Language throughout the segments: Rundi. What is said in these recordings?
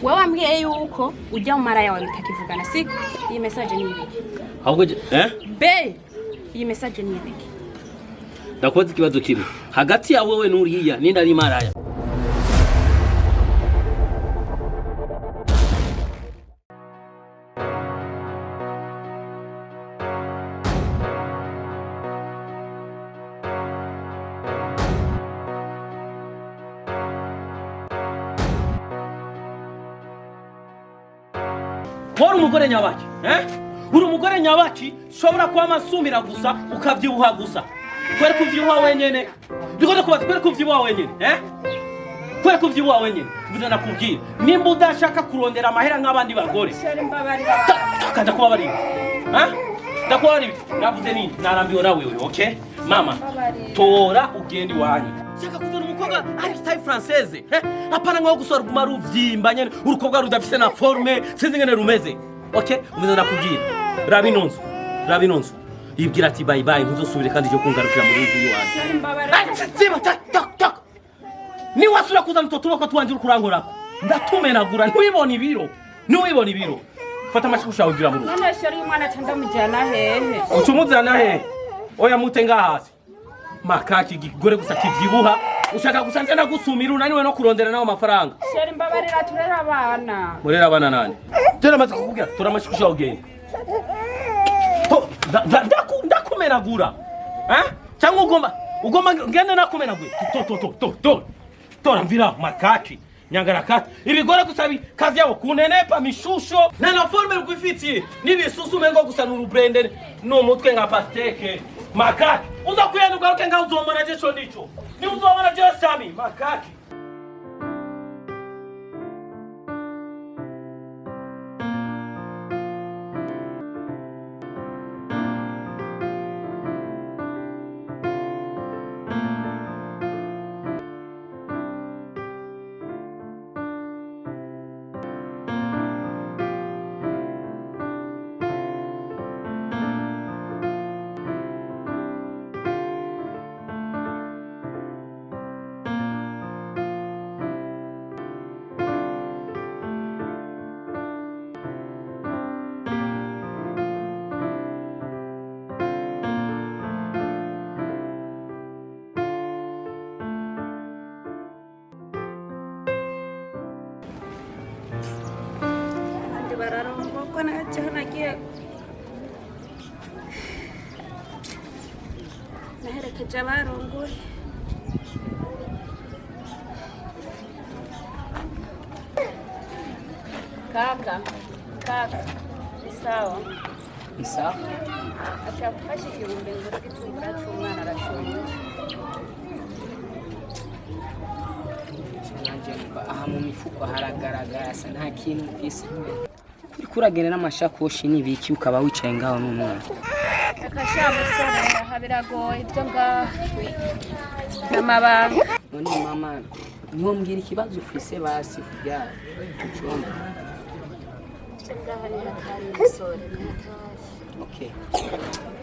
Wewe ambwiye yuko ujya mu mara yawe mutakivugana siko? Iyi message ni ibiki? Ahubwo Be, iyi message ni ibiki? Ndakoze ikibazo kimwe. Hagati ya wewe n'uriya ni ndari maraya. Wari umugore nyabaki, uri umugore nyabaki shobora kwa masumira gusa ukavyibuha gusa. Kwere kuvyibuha wenyene. Bikoze kuba kwere kuvyibuha wenyene, Kwere kuvyibuha wenyene. Bizo nakubwira. Nimba udashaka kurondera amahera nk'abandi bagore. Kanda kuba bari. Ndakwari navuze nini? Narambiwe na wewe, okay? Mama, tora ugende wanyu. Shaka kuzana umukobwa ari style française, apana ngo gusora gumaru vyimba nyene urukobwa rudafise na forme sinzi ngene rumeze. Okay? Umiza nakubwira. Rabinonzo. Yibwira ati bye bye ntuzosubire kandi cyo kungarukira mu ruzi y'uwanyu. Siba tak. Ni wasura kuza mtoto ko tuwanje urukurangorako. Ndatumenagura ntiwibona ibiro. Fata amashusho ugira mu ruzi. None shari umwana cyanda mujyana hehe? Ucumuzana hehe? Oya mutenga hasi. Makaki gigore gusa kivyibuha ushaka gusanze nagusumira unaniwe no kurondera nawo amafaranga. Sheri mbabarira turera abana. Murera abana nani? Tera maze kukubwira turamashikisha ugende. Ndakumenagura. Cyangwa ugomba ngende nakumenagura. Tora mvira makaki. Nyangarakati. Ibigore gusabi kazi yabo kunenepa mishusho. Na forme rwifitiye. Nibisusu mengo gusa n'urubrende no mutwe nka pasteke. Makaki. Uza kuyenda ugaruke ngaho uzomana jesho nico. Ni uzomana jesho sami. Makaki. Bararongwa na cyana kiye naherekeje abarongoye kaka isawa ashaka gufasha igihumbi ngo twitumbura cy'umwana arashonje aha mu mifuko haragaragara asa nta kintu mfise kuragenda n'amashakoshi n'ibiki ukaba wicaye ngaho n'umwana akashamusore habiragoye ibyo ngaho n'amabanga none mama niho mbwira ikibazo ufise basi kubyara cyumba okay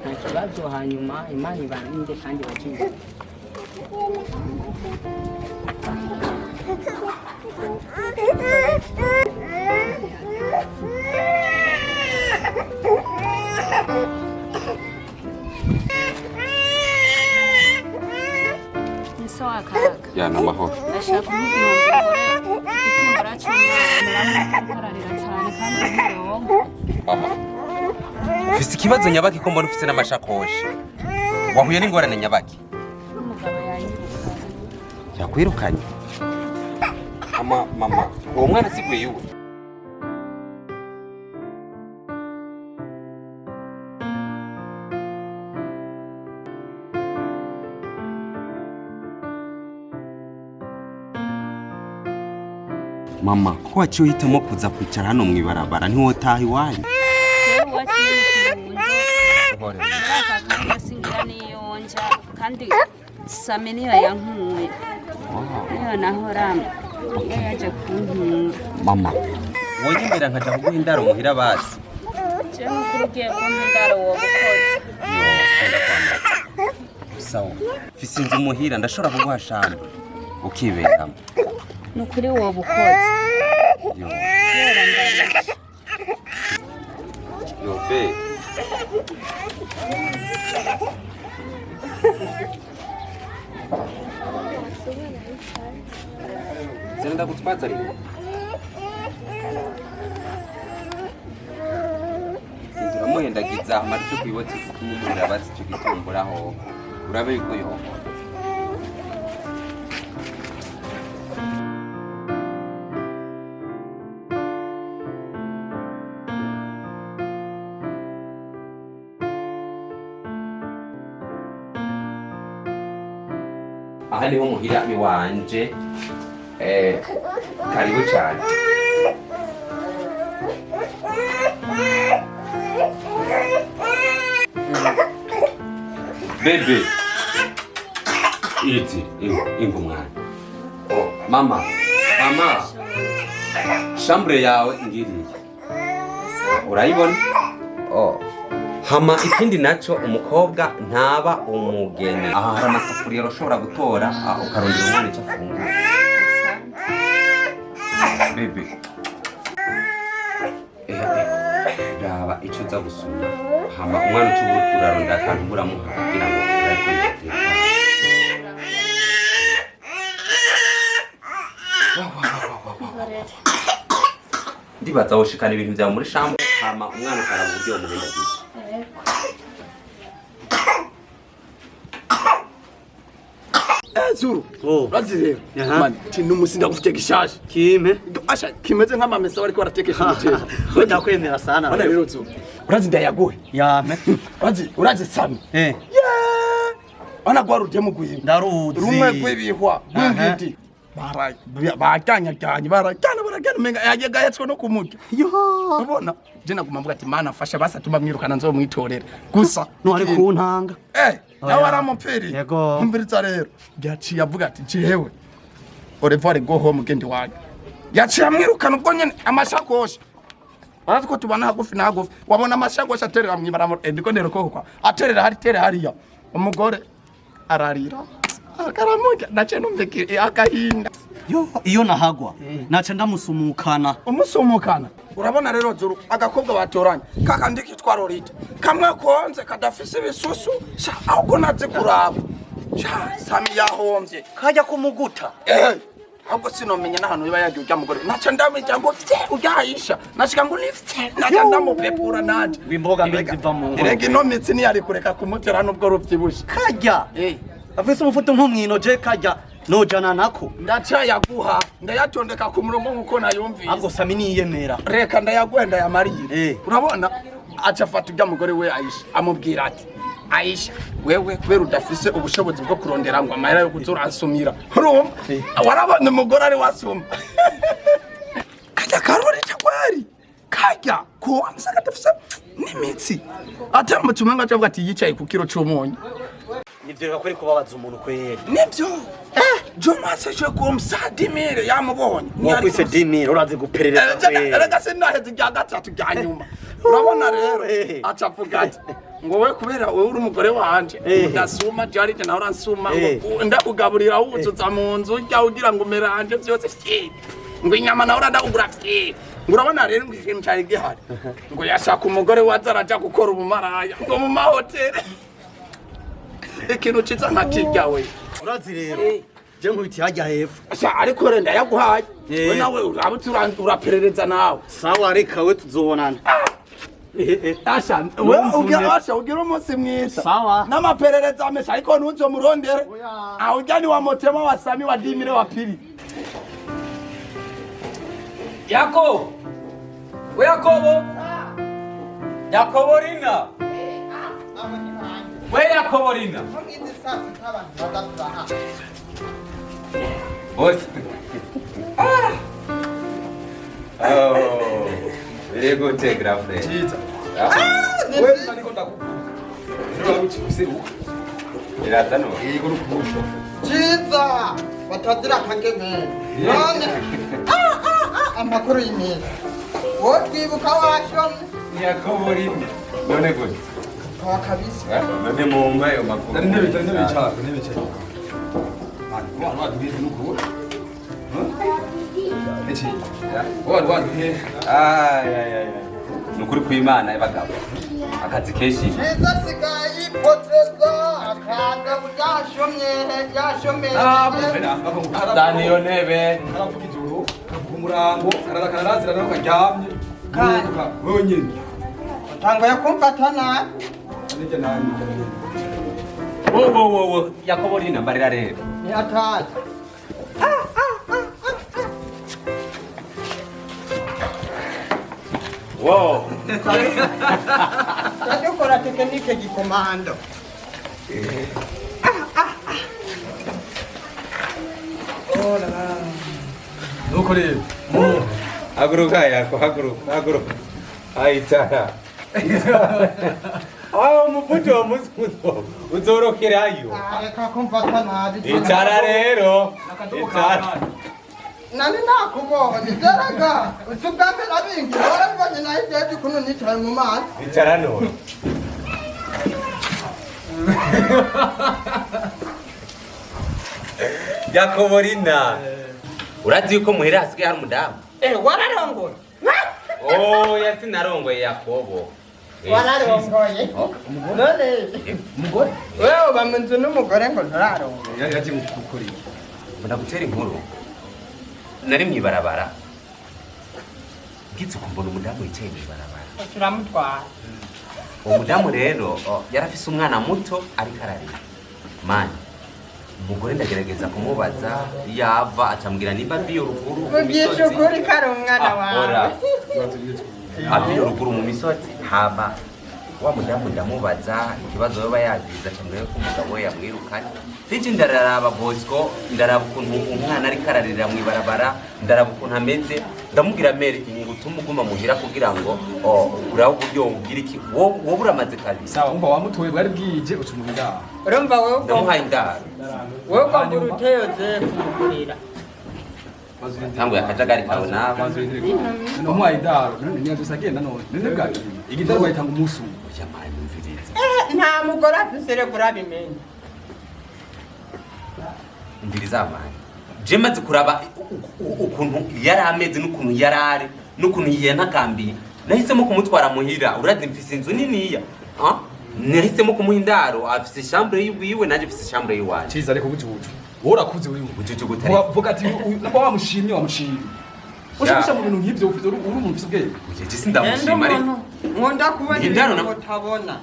nta kibazo hanyuma imana ibaninde kandi bakinde Ya namahoro. Ndashaka igihumbi itumbura cy'umwana ararira cyane kandi ntirongo. Mama. Ufise ikibazo nyabaki ko mbona ufise n'amashakoshi. Wahuye n'ingorane nyabaki? Umugabo yanyirukanye. Yakwirukanye? Mama, uwo mwana siguye yuwe. Mama, ko waciye uhitamo kuza kwicara hano mu ibarabara ntiwotaha iwanyu? Yewe wasingira kandi same niyo yankuye. Niyo nahorama. Yaje kunkunga. Mama, wowe mbere nkaja kuguha indaro muhira basi. Je mukurugiye ko ndaro wo bukoze. Sawa. Fise inzu muhira ndashobora kuguha shamba. Ukiberamo. Nukuri wo bukoze. Yo be. Zenda kutupata lini? Sinzira muhendagiza amari cyo kwibotsa kumurira basi cyo gitumburaho. Urabe yuko yo. Aha niho muhira iwanje. Karibu cyane. Bebe. Iti, ingo mwana. Oh, mama. Chambre yawe ngiriye. Urayibona? Oh. Hama ikindi naco umukobwa ntaba umugeni. Aha hari amasafuriya ushobora gutora ukarondera umwana icyo afungura. Bebe. Raba icyo uza gusuma. Hama umwana uco uraronda akantu buramuha kugira ngo urayikoreshe. Ndibaza woshikana ibintu byawe muri chambre hama umwana ukara buryo umuhendagiza. Zuru. Razire. Man, tinumusinda kufike gishasha. Kime? Asha kimeze nk'amamesa bariko baratekesha umuceri. Wenda kwemera sana. Bana rero Zuru. Urazi ndayagoye. Yame. Urazi sami. Yeah. Ana gwaruje mu guhimba. Ndaruzi. Rumwe kwebihwa. Bungiti. Barajyana menga yagega yatswe no kumurya. Yo. Ubona? Je nakumamvuga ati mana fasha basa tuma mwirukana nzo mwitorera. Gusa no ari kuntanga. Nawe aramupfiri. Yego. Umviriza rero. Yaciye avuga ati jewe. Orevare go home gendi wanyu. Yaciye amwirukana ubwo nyene amashakoshi. Barazi ko tubana hagufi na hagufi. Wabona amashakoshi aterera mwibara ndiko ndero kokwa. Aterera hari tere hariya. Umugore ararira. Akaramuka nace numvike akahinda. Yo iyo nahagwa. Nace ndamusumukana. Umusumukana. Urabona rero Zuru agakobwa batoranye kakandiki twarorita. Kamwe konze kadafise ibisusu. Sha ahubwo naze kuraba. Sha Sami yahombye. Kajya kumuguta. Ahubwo sinomenya n'ahantu biba yagiye ujya mugore. Naca ndamija ngo ujyayisha. Nashika ngo lift. Naca ndamupepura nanje. Wimboga mbiziva mu ngo. Erega ino mitsi ni yari kureka kumutera n'ubwo ruvyibushe. Kajya. Afise umufuto nk'umwino je kajya. Nojana nako. Ndaca yaguha. Ndayatondeka ku murongo nkuko nayumvise. Ahubwo Sami niyemera. Reka ndayagwenda ya Mariye. Urabona? Aca afata ujya mugore we Aisha. Amubwira ati Aisha, wewe kubera udafise ubushobozi bwo kurondera ngo amahera yo kuzura asumira. Urumva? Warabona umugore ari wasuma. Kajya karore cyagwari. Kajya kuwanza kadafise n'imitsi. Atamutse umanga avuga ati yicaye ku kiro cy'umunyu. Nivyo bakore kubabaza umuntu kwera. Nivyo. Jonas aje kumsadimire yamubonye. Wakwise dimire uraze guperereza kwera. Rega sinaheze rya gatatu rya nyuma. Urabona rero acavuga ati ngo we kubera wewe uri umugore wanje ndasuma jari je naho ransuma ndakugaburira ubuzuza mu nzu ujya ugira ngo meranje byose fye ngo inyama naho ndakugura fye urabona rero ngo ikintu cyari gihari ngo yashaka umugore wazaraja gukora ubumaraya ngo mu mahoteli ikintu ciza ntakirya we urazi rero je nkubiti hajya hepfo asha ariko renda yaguhaye we nawe urabutse uraperereza nawe sawa reka we tuzobonana Asha, wewe ugira umunsi mwiza. Sawa. N'amaperereza amesha ariko ntuzo murondere. Aho ujyani wa motema wa Sami wa dimire wa pili. Yako. We Yakobo. Yakobo rina. We Yakobo rina. Boss. Oh. Very good, girlfriend. Chiza. Wewe niko ndakupa. Ndio uchifusiruka. Ila tano. Iko rukusho. Chiza. Batadira kangeme. None. Amakuru yimye. Wotwibuka washo. Yakobo rini. None gute? Kwa kabisa. None mumba yo makuru. Nebe cyane. Man, kwa nwa dubize nuko. iki wari waduhe nukuri kw'Imana y'abagabo akazi kenshi Neza sigaye ipoteza akaga byashomye dani yo ntebe aravuga ijoro kavuga umurango kararazira nawe karyamye Kandi. wewe nyine utangoye kumfata nabi anijye nani wo Yakobo rina mbarira rero ntiyataye wow ndadukora tekinike gikomando nuko rero haguruka yako haguruka aitara umuvujo wa musuzo uzorokerayo reka kumfata nabi icara rero icara nani nakubonye deraga utubwambe nabingi warabonye nahidedi kuno nicaye mu mazi icara none Yakobo rina urazi yuko muhira hasigaye hari umudamu wararongoye oya sinarongoye Yakobo wararongoye none umugore wewe uba mu nzu n'umugore ngo nturarongoye yaje gukora iki mbona gutera inkuru nari mw'ibarabara ngitse kumbona umudamu yicaye mw'ibarabara turamutwara uwo mudamu rero yari afise umwana muto ariko ararira mani umugore ndagerageza kumubaza yava acambwira nimba aviyo ruguru mu ubyisha misozi ukuri ko ari umwana wawe aviyo ruguru mu misozi hama wa mudamu ndamubaza ikibazo yoba yagize acambwira ko umugabo we yamwirukanye Fiji ndararaba Bosco ndaraba ukuntu umwana ariko ararira mw'ibarabara ndaraba ukuntu ameze ndamubwira mere ingutuma uguma muhira kugira ngo uraho uburyo ugira iki wowe uramaze kabisa sawa umva wamutoye bwari bwije ucumurira urumva wewe ndamuhaye indaro wewe ugomba uruteye kumugurira ntango yakajagari kawe nawe umuhaye indaro none niyo dusagenda none none bwari igitaro bayitanga umunsi umwe yamaye mumvirize nta mugore afise rero urabimenye umviriza amanye je maze kuraba ukuntu yari ameze n'ukuntu yari ari n'ukuntu yanakambiye nahisemo kumutwara muhira urazi mfise inzu niniya nahisemo kumuha indaro afise chambre yiwe nanje mfise chambre yiwanje ciza ariko bujuju wowe urakuze wewe bujuju gutari vuga ati namba wamushimye ushobora mu bintu nk'ibyo uri umuntu ufise ubwenge je sindamushima ari nkunda kubona ibintu utabona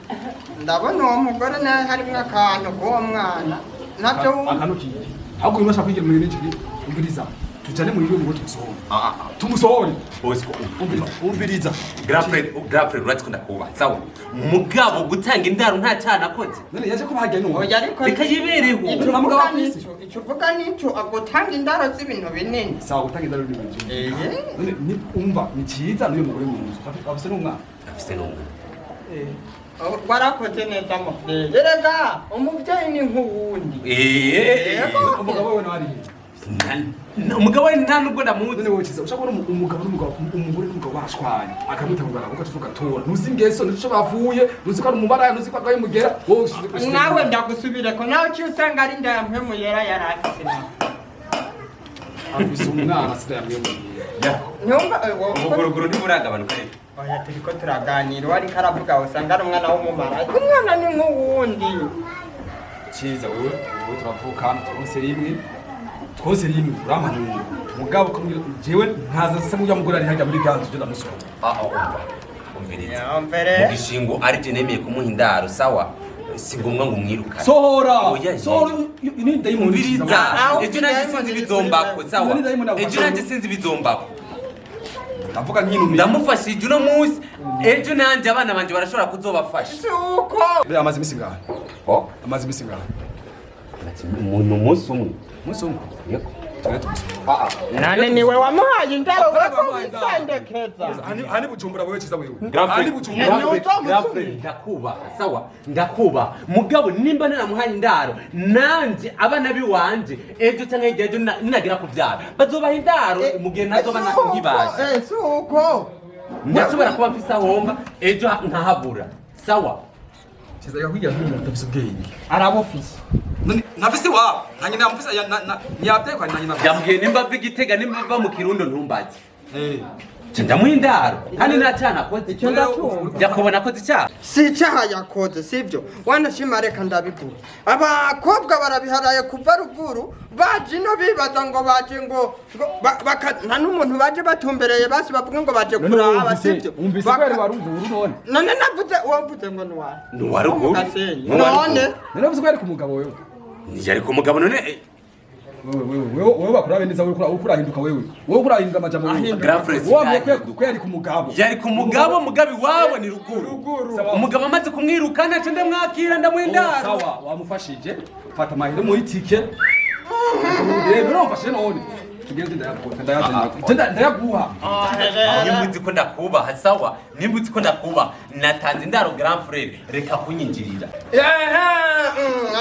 ndabona uwo mugore nawe harimwo akantu k'uwo mwana nabyo akantu kiye ahubwo uyu mashaka kwigira muri n'iki umviriza tujane mu ngo tumusohore tumusohore Bosco umviriza girlfriend uratse kunda kuba sawa mugabo gutanga indaro nta cyana akoze none yaje ko bahajya none oya ariko reka yibereho icyo uvuga nicyo agutanga indaro z'ibintu binini sawa gutanga indaro n'ibintu none ni umva ni cyiza n'uyu mugore mu nzu afise n'umwana afise n'umwana warakoze neza muvyeyi erega umuvyeyi ni nk'uwundi umugabo we nawe ari umugabo we nta nubwo ndamuzi none wowe cyiza ushaka kubona umugabo umugore n'umugabo bashwanye akamutabugana uko tuvuga tora ntuzi ingeso ntuzi icyo bavuye ntuzi ko ari umubara ntuzi ko agaye mugera wowe ushize nawe ndagusubireko nawe cyo usanga ari nda yampemu yera yarafise nawe afise umwana sida yamwemugera nyumva ubuguruguru ntiburagabanuka rero oya turiko turaganira uwo ariko aravuga usanga ari umwana w'umumara umwana ni nk'uwundi cyiza wewe turavukana twose rimwe uramanura mugabo kumwira jewe nkaza se mujya mugora ari hajya muri ganzu je ndamusoma umviriza mu gishingo ari je nemeye kumuha indaro sawa si ngombwa ngo umwirukane sohora sohora ni ndayimumviriza ejo nanjye sinzi bizombako sawa ejo nanjye sinzi bizombako ndavuga nk'intu ndamufashije uno munsi ejo nanjye abana banje barashobora kuzobafasha suko amazi imisi ngaha amazi imisi ngaha umuntu umunsi umwe yego nane niwe wamuhaye indaro wisandekeza hani bujumbura wewe kiza wewe hani bujumbura ndakuba sawa ndakuba mugabo nimba naramuhaye indaro nanje abana biwanje ejo cyangwa ejo ninagira kuvyara bazobaha indaro mugihe nazoba nkibasha suko ndashobora kuba mfise ahomba ejo nkahabura sawa Ciza yakwigira nk'umuntu udafise ubwenge. arabofise None nafise wa. Nanjye namufise nyatekwa nanjye nafise. Yambwiye nimba vigitega nimba va mu kirundo ntumbaze. ndamuhindaro kandi nacana koze icyo ndatumva yakubona koze icyaha si icyaha yakoze sibyo wanashima reka ndabikura abakobwa barabiharaye kuva ruguru baje no bibaza ngo baje ngo nta n'umuntu baje batumbereye basi bavuga ngo baje kuraba sibyo umvise ko ari waruguru none navuze wavuze ngo ni waruguru none uvuze ko ari ku mugabo wewe yari ku mugabo none wewe bakurabe neza wewe ukurahinduka wewe ukurahinduka amajambo grand frère ko yari ku mugabo yari ku mugabo mugabi wawe ni ruguru umugabo amaze kumwirukana cyo ndamwakira ndamuhindara sawa wamufashije fata amahirwe mu itike rero mfashe none tugende ndayaguha nimba uzi ko ndakubaha sawa nimba uzi ko ndakubaha natanze indaro grand frère reka kunyinjirira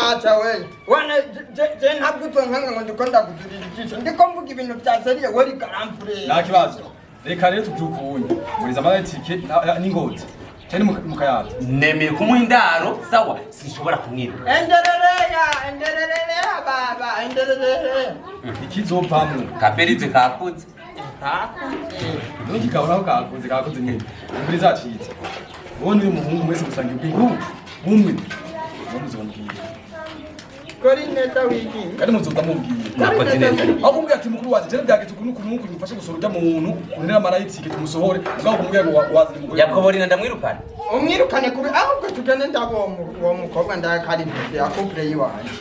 acha wewe wana je ntabwo utonkanga ngo ndiko ndakuzurira ijisho ndiko mvuga ibintu byaseriye wari grand frère nta kibazo reka rero tubyukunye muriza amatike n'ingozi cyane mukayaza nemeye kumuhindaro sawa sinshobora kumwiruka enderereya baba enderereya ikizopamwe kaperize kakuze niki kabona kakuze nyine muri zacitse ubone uyu muhungu mwese gusangira ubwingu bumwe muzomubwira kori neta wiki kandi muzomubwira nakoze neza aho kumbwira ati mukuru waje cyane byageze kunuku mufashe gusoro rya muntu unera marayitike tumusohore ubwo kumbwira ngo wazanye umugore yakoborina ndamwirukana umwirukane kube ahubwo tugende ndabo uwo mukobwa ndakari imbere ya couple yiwanje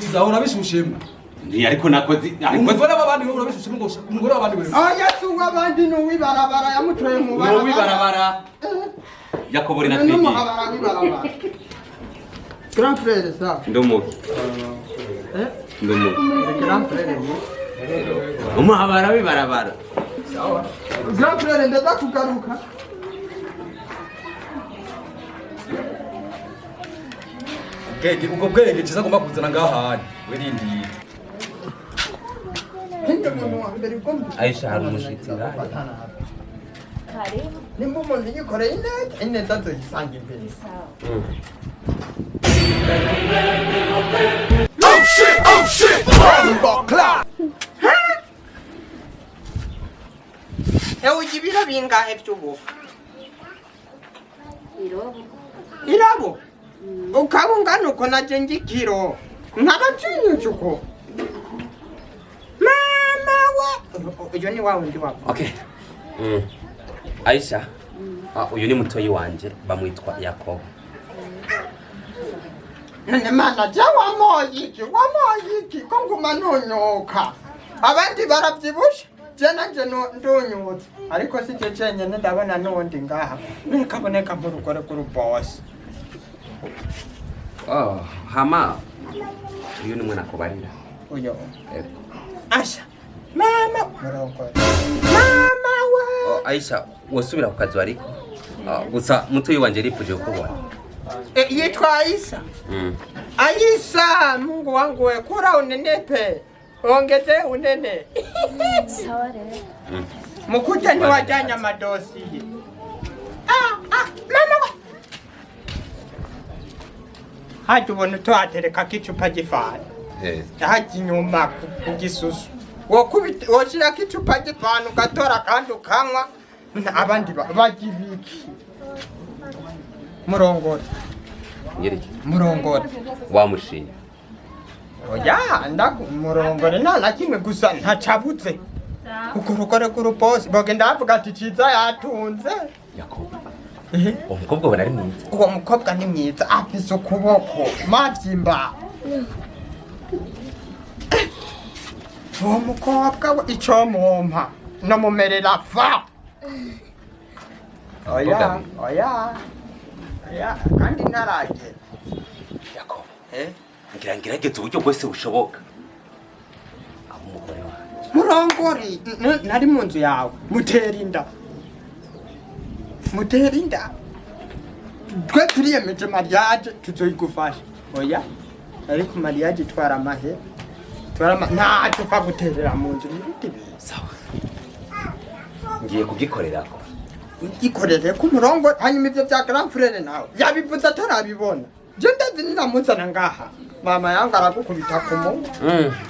izahora bishushemo ni ariko nakoze umugore w'abandi we urabishushemo ngo umugore w'abandi we yasuwa abandi n'uwibarabara yamutoye mu barabara n'uwibarabara yakoborina twigi n'umuhabara wibarabara grand frère ça ndumuki ndumuki grand frère umuhabara w'ibarabara grand frère ndaza kugaruka ubwo bwenge kiza agomba kuzana ngahari wirindiye Aisha hari umushitsi ngahe nimba umuntu yikoreye ineza azoyisanga imbere ewe ibiro bingahe by'ubufu irabo ukaba ungana uko naje ngikiro nk'abacinyuze uko mama we uyu ni wa wundi wapfa okay Aisha uyu ni mutoyi wanje bamwitwa Yakobo none mana je wamoyiki ko nguma nonyoka abandi baravyibusha je nanje ndonyutse ariko si je cenyene ndabona n'undi ngaha nikaboneka nk'urugore rw'urubosi hama uyu ni mwana kubarira uyo Asha mama murongore mama we Aisha wasubira ku kazi ariko gusa mutoyi wanje ripuje kubona yitwa Aisha Aisha Mungu wangu we kura unenepe ongeze unene sawa rero mukuja ni wajanya madosi mama we haje ubona tuhatereka kicupa gifana haje inyuma kugisusu woshira kicupa gifana ugatora kandi ukanywa abandi bagibiki murongore ngiriki murongore wamushinya oya murongore nta kimwe gusa ntacabuze kuko urugore rw'urubosi bagenda bavuga ati ciza yatunze Yakobo umukobwa ubona ari mwiza uwo mukobwa ni mwiza afise ukuboko mavyimba uwo mukobwa we ico mumpa nomumerera va oya kandi ntaragera Yakobo ngira ngerageze uburyo bwose bushoboka aho umugore wanje murongore nari mu nzu yawe mutera inda twe turiyemeje mariage tuzoyigufasha oya ariko mariage twara amahe ntacyo upfa guterera mu nzu n'ibindi bintu sawa ngiye kugikorerako ikorere ku murongo hanyuma ivyo vya grand frère nawe yabivuze atarabibona je ndazi ninamuzana ngaha mama yangu aragukubita ku munwa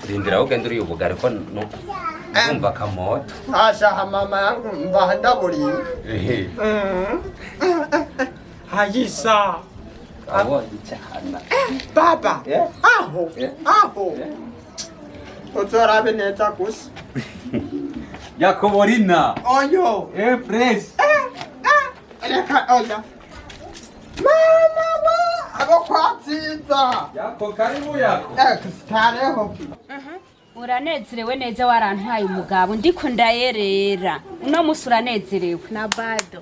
rindira ugenda uri ubugari ko numva kamoto ashaha mama yangu mbaha ndaburiye hayisa abo icyana baba aho uzorabe neza gusa Yakoborina oyo fresh reka oya mama wa abo kwatsiza yako karibu yako stareho uranezerewe neza warantwaye umugabo ndiko ndayerera uno musi uranezerewe na bado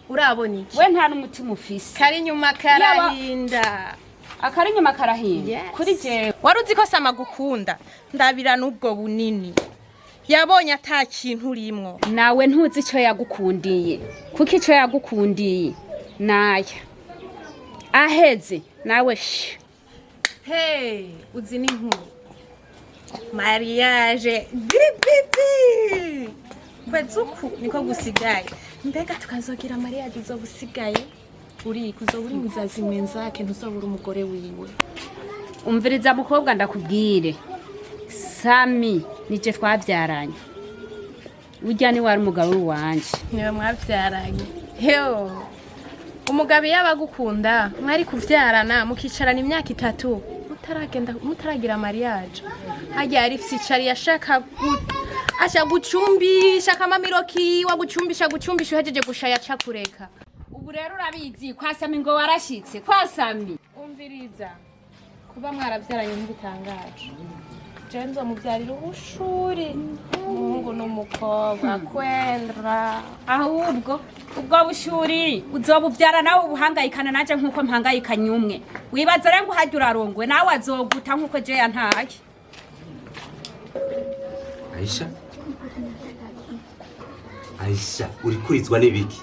urabona iki we nta n'umutima ufise kari nyuma karahinda akari nyuma karahinda kuri jewe waruzi ko sama gukunda ndabira n'ubwo bunini yabonye ata kintu urimwo nawe ntuzi icyo yagukundiye kuko icyo yagukundiye naya aheze nawe hey uzi n'inkuru mariage bibibi kwezuku niko gusigaye mbega tukazogira mariage zo busigaye uri kuzobura muzazi mwenzake ntuzobura umugore wiwe umviriza mukobwa ndakubwire Sami nije twabyaranye ujya ni wari umugabo wanje niwe mwabyaranye heo umugabo yabagukunda mwari kuvyarana mukicarana imyaka 3 mutaragira mariage hajya ari fsicari yashaka asha gucumbisha kama miroki wa gucumbisha uhejeje gushaya cakureka ubu rero urabizi kwa Sami ngo warashitse kwa Sami umviriza kuba mwarabyaranye ntibitangaje Jenzo mubyarira ubushuri umuhungu n'umukobwa kwendra ahubwo ubwo bushuri uzobubyara nawe ubuhangayikana naje nkuko mpangayikanye umwe wibaza rero ngo hajya urarongwe nawe azoguta nkuko je yantaye Aisha uri kurizwa n'ibiki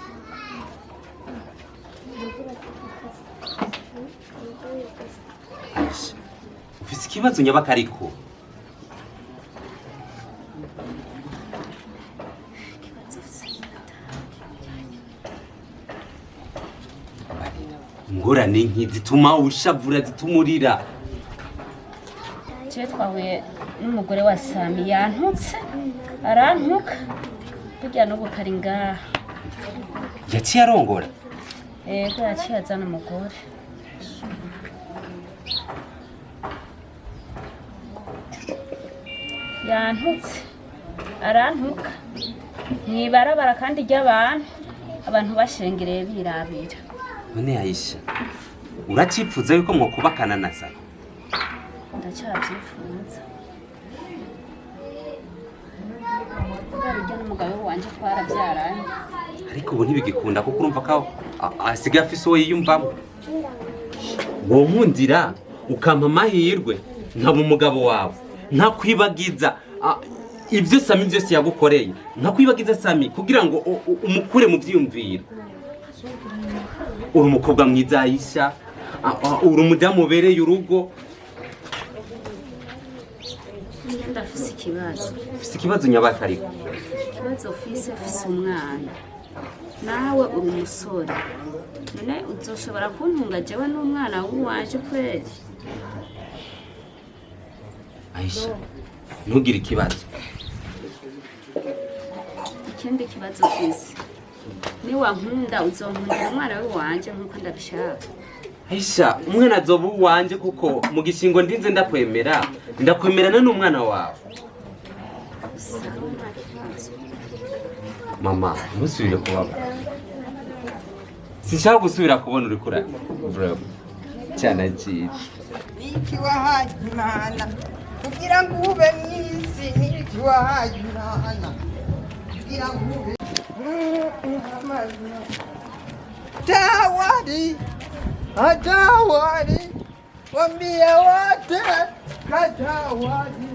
Aisha ufise ikibazo nyabaka ariko ngorane nki zituma ushavura zitumurira je twahuye n'umugore wa Sami yantutse arantuka burya no gukari ngaha yaciye arongora ko yaciye azana umugore yantutse arantuka mwibarabara kandi ry'abantu abantu bashengereye birabira none Aisha uracipfuza yuko mwokubakana na Sami ndacyabyifuza urya n'umugabo wanje twarabyaranye ariko ubu ntibigikunda kuko urumva ko asigaye afise uwo yiyumvamo wo nkundira ukampa amahirwe nkaba umugabo wawe nkakwibagiza ibyo Sami byose yagukoreye nkakwibagiza Sami kugira ngo umukure mu byiyumviro uri umukobwa mwiza Aisha uri umudamu ubereye urugo ndafise ikibazo ufise ikibazo nyabaka ariko ikibazo ufise umwana nawe uri umusore none uzoshobora kuntunga jewe n'umwana w'uwanje kweli Aisha ntugire ikibazo ikindi kibazo ufise niwankunda uzonkundira umwana w'uwanje nk'uko ndabishaka Aisha umwana azoba uwanje kuko mu gishingo ndinze ndakwemerana n'umwana wawe mama ntusubire kubabara sinshaka gusubira kubona uri kura bro cyana cyiza niki wahaye Imana kugira ngo ube mwisi niki wahaye Imana kugira ngo ube Tawari Atawari wambie wote katawari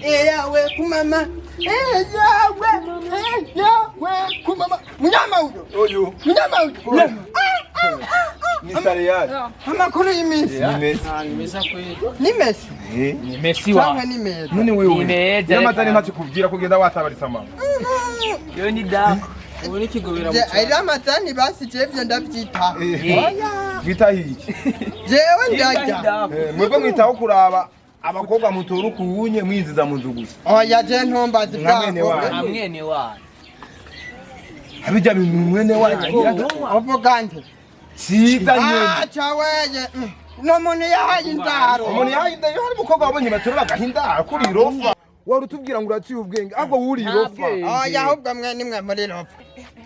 eyawe kumama eyawe kumama mnyama huyo ni Sariyari. Amakuru y'imisi. Nimesa kweli. Nimesi? Nimesi wa. Cyangwa nimeza. None wewe. Nimeza. Nyamata ni ntacyo kubwira kugenda watabarisa mama. Yo ni da. ubu nikigobera mu ari amatani basi jevye ndavyita Bita hiki. jewe ndajya Mwebwe mwitaho kuraba abakobwa mutora ukuwunye mwiziza mu nzu gusa. oya je ntombazi Mwene bwako wanyu. amwene wanyu Abijya bintu mwene wanyu. uvuga nte Siza nyene. caweye no muntu yahaye indaro Umuntu yahinde yo hari mukobwa wabonye batora bagahinda kuri rofa. Wari utubwira ngo uraciye ubwenge ahubwo wuri rofa. oya ahubwo mwe nimwe muri rofa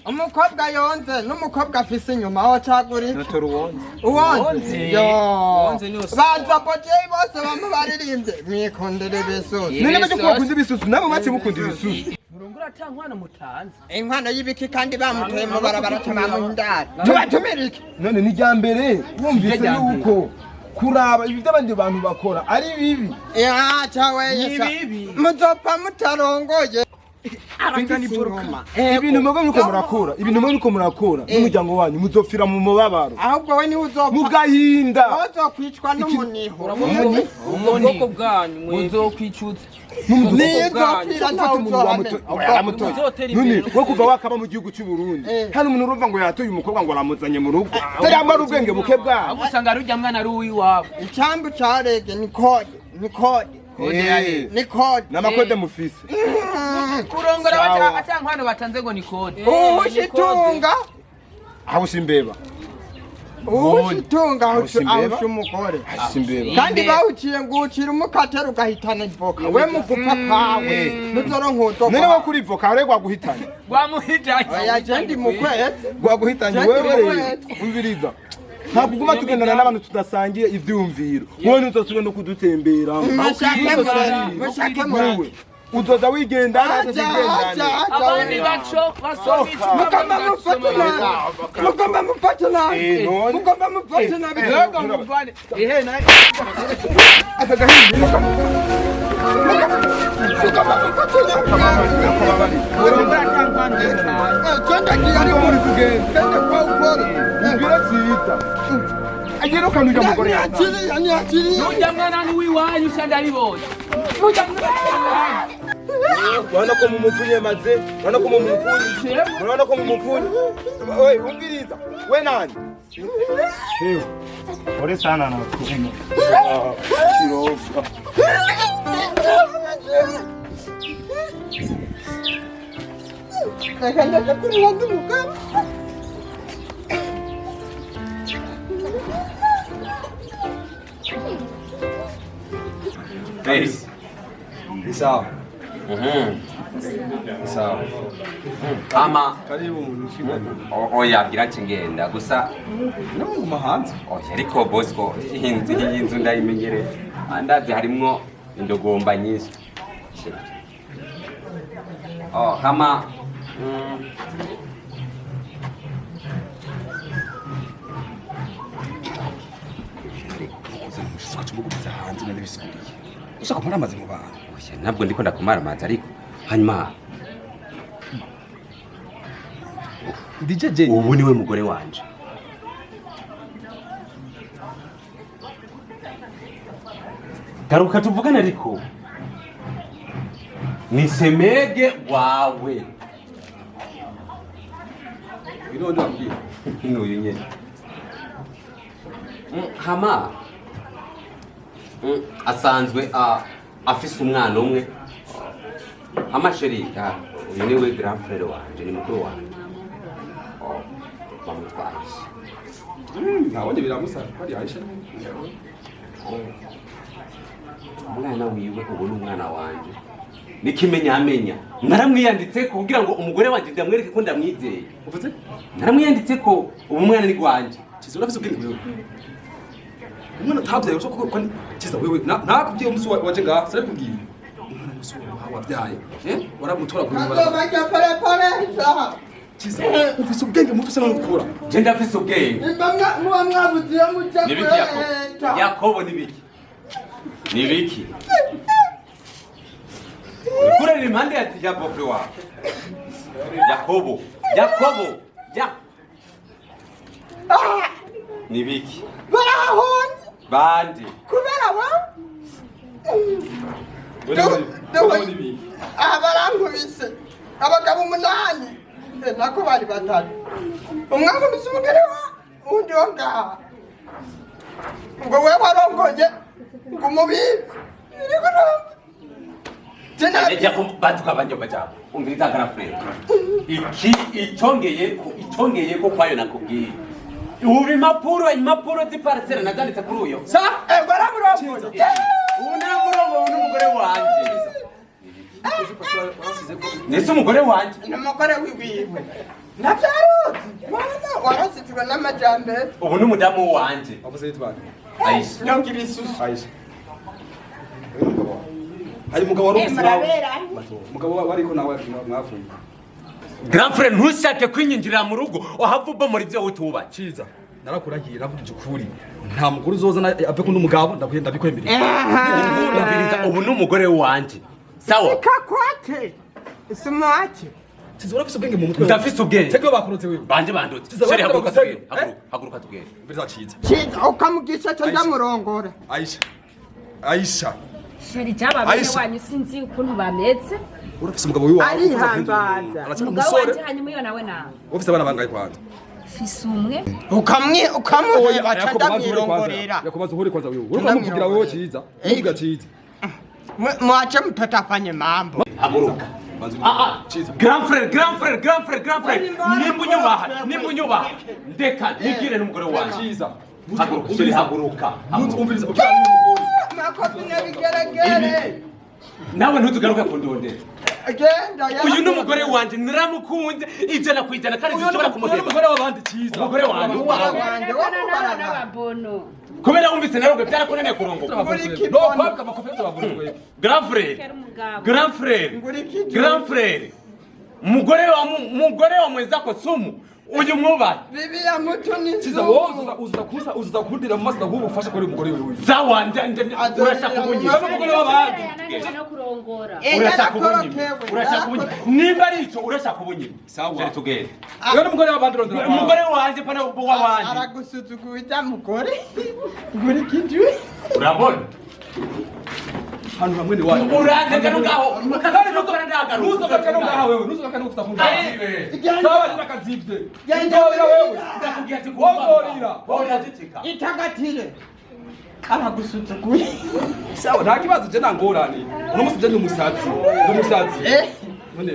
umukobwa yonze n'umukobwa afise inyuma aho caguri Natora uwonze. uwonze yo Uwonze ni usa. baza bojei bose bamwe baririmbye mwikondere besosi Nene bajye kubakunda ibisusu nabo bace mukunda ibisusu. murungura atankwana mutanze inkwano y'ibiki kandi bamuteye mu barabara cy'amahindari tubatumira iki None ni rya mbere wumvise yuko kuraba ibi by'abandi bantu bakora ari bibi. ya caweye sa muzopfa mutarongoye Ibintu mwebwe muriko murakora, ibintu mwebwe muriko murakora n'umuryango wanyu muzopfira mu mubabaro. ahubwo we niwe uzopfa Mugahinda. uzokwicwa n'umuniho ubwoko bwanyu muzokwicuza nizopfira ntawe None wo kuva wakaba mu gihugu cy'u Burundi. Hano umuntu urumva ngo yatoye umukobwa ngo aramuzanye mu rugo. Tayamara ubwenge buke bwa. usanga rujya mwana ari uwiwabo icyambu carege ni kode Namakode mufise. kurongora atankwana batanze ngo ni kode ushitunga Abusimbeba. ushitunga ahusha umugore Abusimbeba. kandi bawuciye ngo ucira umukatera ugahitana ivoka we mu gupfa kwawe nuzoro nkuzo None wo kuri voka are gwaguhitanye. wamuhijanye oya je ndi mukwezi Gwaguhitanye wewe umviriza. Ntabwo uguma tugendana n'abantu tudasangiye ivyumviro. Wowe ntuzosubira no kudutembera. mushake murawe Uzoza wigenda ntazigendana. abandi baco basohoka mugomba mufate nabi mugomba mufate nabi Agero kanuja mugore nujya mwana ni wiwanyu sandabibonye nujya mwana Wana ko mumufunye maze, wana ko mumufunye. Wana ko mumufunye. Oi, umviriza. We nani? Heyo. Ore sana na kuno. Shirofa. nakanda kurira ndumuka Guys. Sawa. Sawa. Ama Karibu mushimane. oya bwiraci ngenda gusa Nanguma hanze. oya ariko Bosco iyi nzu ndayimenyere. Andaze harimwo indogomba nyinshi. Kama Ushaka kumara amazi mu bantu. oya ntabwo ndiko ndakumara amazi ariko hanyuma DJ Jenny. ubu niwe mugore wanje. Garuka tuvugane ariko ni semege wawe. Bino ndo ambie. N'uyu nyene. Hama asanzwe afise umwana umwe. Amasherika uyu niwe grand frère wanje ni mukuru wanje. Bamutwaye. Ntabonye biramusa. Bari Aisha. Umwana wiwe ubu ni umwana wanje. Nikimenyamenya naramwiyanditse kugira ngo umugore wanje ndamwereke ko ndamwizeye. Uvuze? Naramwiyanditse ko ubu mwana ni gwanje. Kiza urafise ubwenge wewe. Umwana tabyaye ushaka ko kiza wewe nakubwiye umusi waje ngaha sare kubwiye. Umwana musi wabyaye. Waramutora kuri bara. azobajya pare saha Kiza ufise ubwenge muto se n'ukura. Je ndafise ubwenge. muba mwabuziye muja Nibiki Yakobo? Yakobo nibiki? Nibiki? Kure ni impande ya bofre wawe. Yakobo. Nibiki? barahonze Bandi. kubera Wewe ni bi. barankubise abagabo 8 nako bari batatu umwe akubise umugore undi wo ngaha ngo we warongoye ngo umubibe ejya batuka abanyoba cyabo umviriza garafure iki icyongeye ko kwayo nakubwiye ubu impapuro z'iparasera nazanditse kuri uyo sa baramurongoye unamurongo n'umugore wanje nese umugore wanje n'umugore wiwiwe navyaruzi mwana warasitwa n'amajambere ubu n'umudamu wanje Aisha nyongira isusu Aisha hari umugabo wari umugabo wariko nawe mwafuye grand frère ntushake kwinyinjira mu rugo ohavuba muri byo utuba ciza narakurahiye navugije ukuri nta mugore uzozana ave kundi umugabo ndagenda bikwemerera ubu n'umugore wanje sawa sikakwate isumake ciza urafise ubwenge mu mutwe ndafise ubwenge cyangwa bakurutse wewe banje bandutse sheri haguruka tugere haguruka tugere mbere ciza ciza ukamugisha cyo ndamurongora Aisha sheri jaba bene wanyu sinzi ukuntu bameze urafise umugabo wiwe ari hambaza umugabo wanje hanyuma iyo nawe nawe ufise abana bangaye kwanza fise umwe ukamuheba ndamwirongorera yakomaze uhore kwanza wewe uriko muvugira wewe ciza muvuga ciza mwache mtotafanye mambo haguruka grand frère nimunyubaha ndeka nigire n'umugore wanje ciza haguruka umviriza makofi n'abigeregere nawe ntutugaruke kundondera genda uyu n'umugore wanje niramukunze ijana ku ijana kandi zishobora kumuheba umugore w'abandi ciza umugore wanje n'ababono kubera wumvise nawe byarakunaniye kurongoka no kwabwa amakofi tubagurwe grand frère mugore wa mwenzako sumu uyu mwubaye bibi ya mtu ni ciza wowe uza kundira mu maso nagubu ufashe kuri umugore wewe sawa urashaka kubunyira umugore w'abandi no kurongora urashaka kubunyira nimba ari ico urashaka kubunyira sawa tugere wewe n'umugore w'abandi rondera umugore wanje pana w'abandi aragusuzuguza mugore nguri kintu urabona hano hamwe ni wayo urandeka nugaho mukagari nuko barandagaruka nuzoka nugaho wewe nuzoka nuko utafunga sawa turakazibye ngorira wewe ndakubwiye ati ngorira itagatire aragusuzuguye sawa nta kibazo je nangorane uno musi je ni umusatsi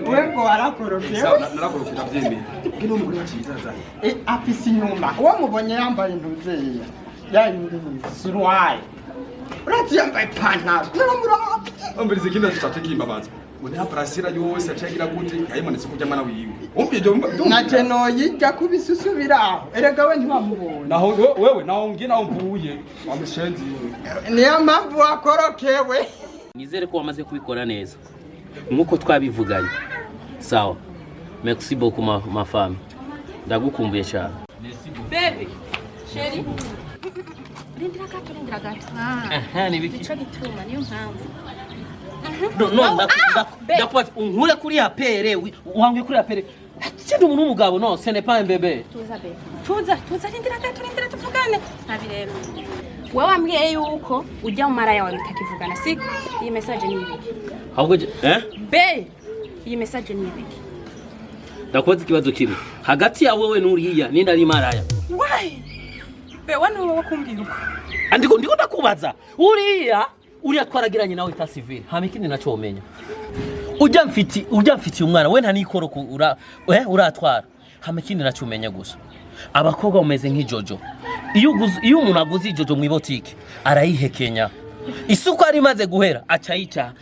wewe warakorofye narakorofye navyemeye ngino umugore waciza zaye afise inyuma uwo mubonye yambaye intuzeya yayindi suruwaye urati yambaye ipantaro ambirize kinda tutakimba banza Una prasira yose acagira gute yayimanitse kujya mwana wiwe. Umvije naje no yijya kubisusubira erega we ntiwamubona. Naho wewe naho ngiye naho mvuye wamushenzi. Niyo mpamvu wakorokewe. Nizere ko wamaze kubikora neza. Nkuko twabivuganye. Sawa. Merci beaucoup ma femme. Ndagukumbuye cyane. Baby. Chérie. Rindira gato. Ni biki? Ico gituma niyo mpamvu. No, ndakubaza unkure kuri apere, wanguye kuri apere. Cyane umuntu w'umugabo no, ce n'est pas un bébé. Tuza bebe. Tuza rindira gato tuvugane. Nabireba. Wewe wambwiye yuko ujya mu mara yawe bitakivugana, si? Iyi message ni ibiki? Ahubwo Be. Iyi message ni ibiki? Ndakubaza ikibazo kimwe. Hagati ya wewe n'uriya ninde ari maraya? Why? Be wano wowe kumbwira uko. Ndiko ndakubaza. Uriya twaragiranye nawe ta civil. Hama ikindi naco umenya. Ujya mfiti umwana we nta nikoro uratwara. Hama ikindi naco umenya gusa. Abakobwa umeze nk'ijojo. Iyo umuntu aguze ijojo mu botike arayihekenya. Isuko ari maze guhera acayicira.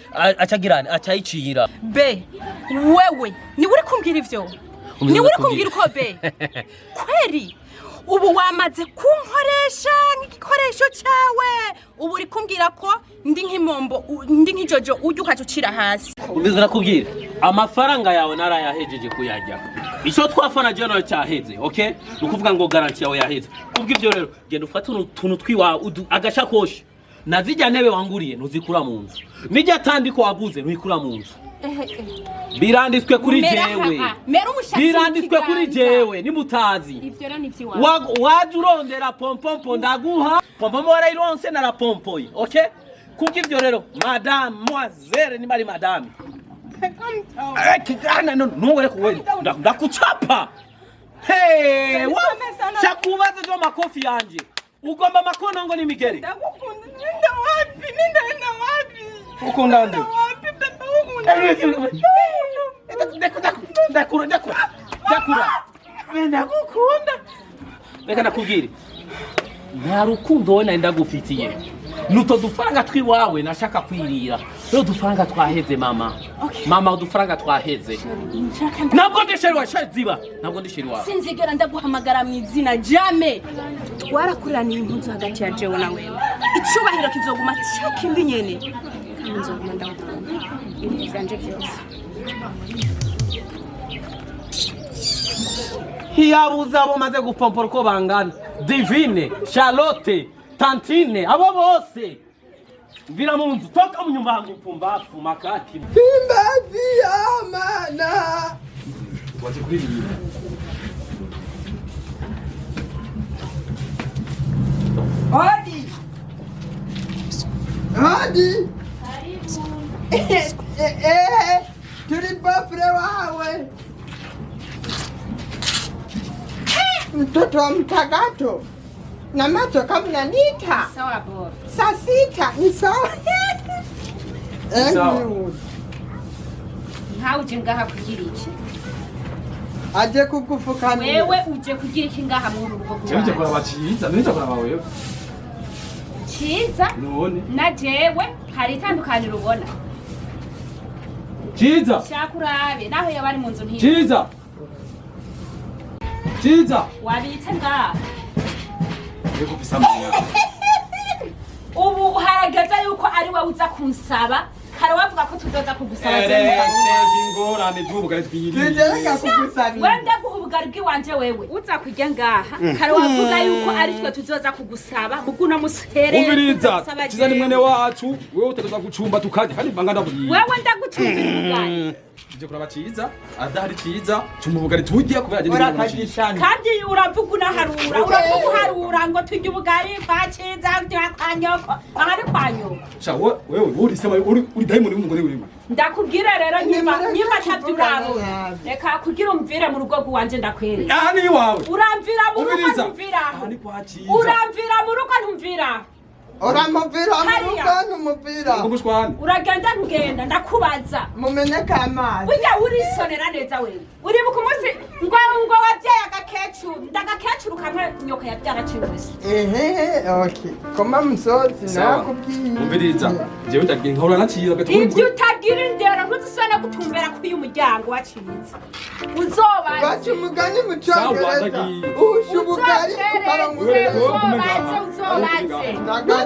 Be wewe ni uri kumbwira ivyo? Ni uri kumbwira uko be? Kweri ubu wamaze kunkoresha nk'igikoresho cyawe ubu uri kumbwira ko ndi nk'imombo ndi nk'ijojo ujya ukacucira hasi. Ubizi nakubwira amafaranga yawe narayahejeje kuyajya. Icyo twafana je no cyaheze, okay? Nukuvuga ngo garanti yawe yaheze. Kubw'ivyo rero genda ufata utuntu twiwa agashakoshi. Nazijya ntebe wanguriye ntuzikura mu nzu. Nijya tandiko waguze ntuyikura mu nzu. Biranditswe kuri jewe. Biranditswe kuri jewe nimutazi. Ivyo rero nivyo wawe. Waje urondera pompompo ndaguha. Pompompo warayironse na la pompoyi, okay? Kubw'ivyo rero madame moiselle ni bari madame. Kijana nungwe kuwe ndakuchapa. Hey, chakubaza jo makofi yanje. Ugomba makono ngo ni migeri. Ndagukunda. Nenda wapi? Ukunda nde? Ndakura. Ndagukunda. Reka nakubwire. Nta rukundo we nenda gufitiye. Nuto dufaranga twiwawe nashaka kwirira. Rero dufaranga twaheze mama. Mama udufaranga twaheze. Ntabwo ndisheri wa shaziba. Ntabwo ndisheri wa. Sinzigera ndaguhamagara mu izina jame. Twarakuraniye impunzi hagati ya jewe na wewe. Icubahiro kizoguma cyakindi nyene. Nzoguma ndagukunda. Ibintu byanje byose. Hiyabuza abo maze gupompora uko bangana. Divine, Charlotte, Tantine, abo bose. Vira mu nzu, toka mu nyumba yangu pumbafu makati. Imbazi y'Imana. Waje kuririmba. Hadi. Turi bafre wawe. Mtoto wa mtagato. Na macho kama unaniita. Sawa bora. Saa 6 ni sawa. Sawa. Nkawe uje ngaha kugira iki? Aje kukufukanira. Wewe uje kugira iki ngaha mu rugo rwawe? Cyeje kora baciza, nije kora bawe. Ciza? None. Na jewe hari itandukaniro ubona. Ciza. Shakurabe naho yabari mu nzu ntiyo. Ciza. Wabitse ngaha. Yego bisamanya. Ubu harageza yuko ari we uza kunsaba. Kare wavuga ko tuzoza kugusaba ingorane by'ubugari twiyiriye. Tugereka kugusabira. Wenda guhubugari bw'iwanje wewe uza kujya ngaha. Kare wavuga yuko ari twe tuzoza kugusaba muguno musere. Umviriza, Ciza ni mwene wacu, wewe utaza gucumba tukaje kandi banga ndaburiye. Wewe ndagucumba. Ije kuraba Ciza, adahari Ciza, cumba ubugari tugiye kubera je Urakagishana. Kandi uravuga unaharura, uravuga uharura ngo tujye ubugari kwa Ciza kwanyoko. Ahari kwanyoko. Cha wewe urisema uri diamond w'umugore wewe. Ndakubwira rero nyima tabyurabo. Reka kugira umvire mu rugo rwanje ndakwereye. Aha ni wawe. Uramvira mu rugo ntumvira. Aha ni kwa Ciza. Uramvira mu rugo ntumvira. Uramuvira mu umupira. Ngushwane. Uragenda ntugenda ndakubaza. Mumeneka amazi. Burya urisonera neza wewe. Uribuka umunsi ngo wabyaye agakecuru. Ndagakecuru kamwe nyoka yabyara cyose. Okay. Koma musozi nakubwiye. Umviriza, jewe ndagiye nkahura na Ciza gatuma. Ibyo utagira indero ntuzisana gutumbera kuri umuryango wa Ciza. Uzobaze. Baca umugani mu Cyongereza. Ubugari ukarangurira. Uzobaze.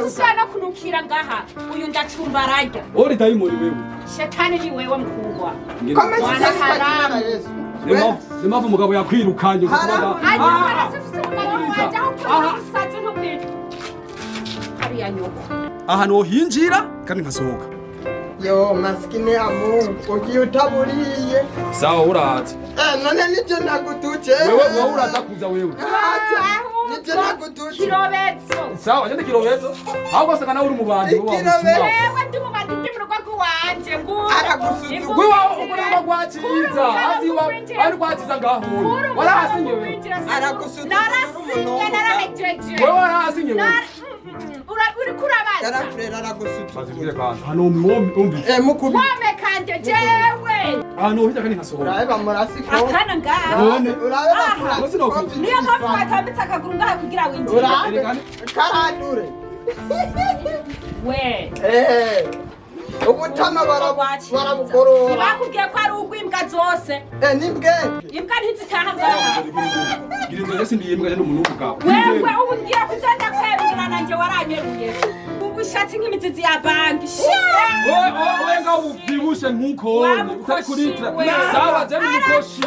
Ntuzisana kunukira ngaha. Uyu ndacumba arajya. Uri diamond wewe. Shetani ni wewe mkubwa. Koma Mwana haramu. Nima umugabo yakwirukanye kubaga. Aha no hinjira kandi nkasohoka. Yo maskini ya Mungu ugiye utaburiye. Sawa uraza. None nije nagutuce. Wewe uraza kuza wewe. Nije nagutuce. Kirobezo. Sawa nyende kirobezo. Ahubwo sanga nawe uri mubandi wewe ndi mubandi ndi mu rugo rwanje ngo. Aragusuzu. Wewe ukora gwaciza. Ari gwaciza ngaho. Wala hasinye wewe. Aragusuzu. Narasinye narahejeje. Wewe hasinye wewe. Uri kurabaza. Yarafrera aragusuzu. Bazibwire kandi. Hano umbi. Mukubi. Wame kanje jewe. Hano hita kandi nkasohoka. Uraba murasi ko. Akana ngaha. Uraba Musi no. Niyo mpamvu watambitse akaguru ngaha kugira winjire. Uraba karandure. We. Ubutama barabukorora. Bakubwiye ko ari ugwimbwa zose. Nimbwe. Imbwa ntizitaha ngaha. Girinzo yasi ndiyimbwa je n'umuntu w'ubugabo. Wewe ubu ngiye kugenda kwebura nanje waranyeruye. Ubushatsi nk'imizizi ya bangi. Wewe nga ubibushe nkuko utari kuritra. Sawa je n'umukoshi.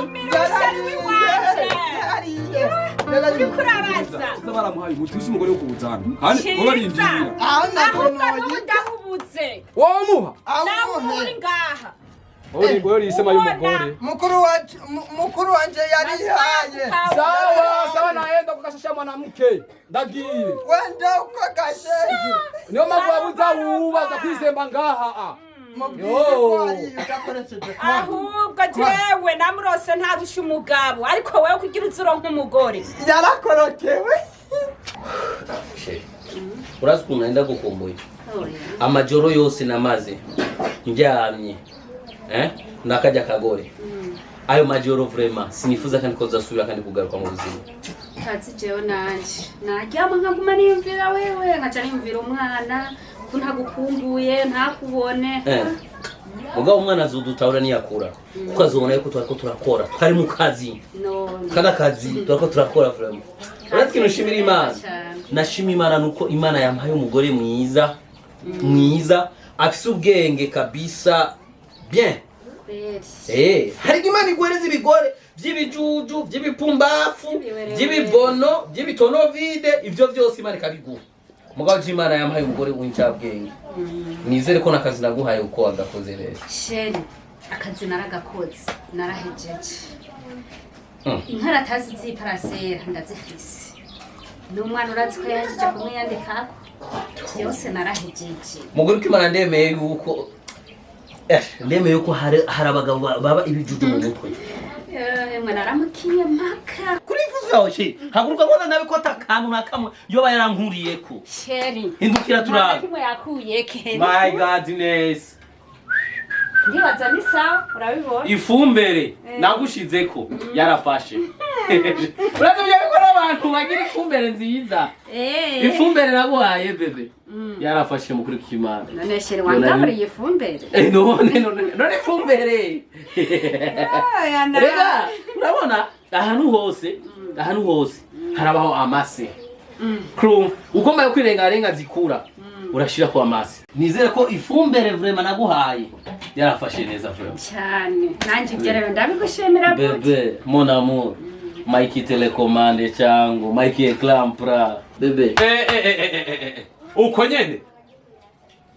Uri kurabaza. Zabaramuhaye umuti usi umugore wo kuzana. Hani wowe arinjira. Ahubwo n'ubu ndahubutse. Wowe muha. Nawe uri ngaha. Uri ngori isema y'umugore. Mukuru wanje yari haye. Sawa naenda kukashasha mwanamke. Ndagiye. Wenda ukakasheje. Niyo mpamvu wabuza ubaza kwisemba ngaha. mubwire ko ari udakoresheje konti ahubwo jewe namurose ntarusha umugabo ariko wewe kugira uzuro nk'umugore yarakorokewe urazi ukuntu nenda gukumbuye amajoro yose namaze ndyamye nakajya kagore ayo majoro vraiment sinifuza kandi ko zasubira kandi kugaruka mu buzima tazi jewe nanje naryama nkaguma niyumvira wewe nkaca niyumvira umwana ko ntagukumbuye ntakubone mugabo umwana azudutahura niyakura kuko azobona yuko twariko turakora twari mu kazi kada kazi twariko turakora vraiment urazi ikintu nshimira Imana nashima Imana nuko Imana yampaye umugore mwiza afise ubwenge kabisa bien hari Imana igwereza ibigore by'ibijuju by'ibipumbafu by'ibibono by'ibitonovide ivyo byose Imana ikabiguha mugabo Imana yampaye umugore w'incabwenge nizere ko nakazi naguhaye uko wagakoze neza sheri akazi naragakoze narahejeje inkara tazi ziparasera ndazifise n'umwana urazi ko yahejeje kumwiyandikako byose narahejeje mugore ko Imana ndemeye yuko ndemeye yuko hari abagabo baba ibijuju mu mutwe mwana aramukiye mpaka kurifuza oshi haguruka ngoza nabe ko takantu nakamwe yoba yarankuriyeko sheri hindukira turabe kimwe yakuyeke my godness ndibaza ni sawa urabibona ifumbere nagushizeko yarafashe uraje byo bikora abantu bagira ifumbere nziza ifumbere naguhaye bebe yarafashe mu kuri kimana none sheri wangaburiye ifumbere none ifumbere rega urabona ahantu hose harabaho amase krum ugomba kwirengarenga zikura urashira kwa amase nizere ko ifumbere vraiment naguhaye yarafashe neza vraiment cyane nanjye byarebe ndabigushimira bebe mon amour Mikey telecommande chango Mikey clampra bebe uko nyene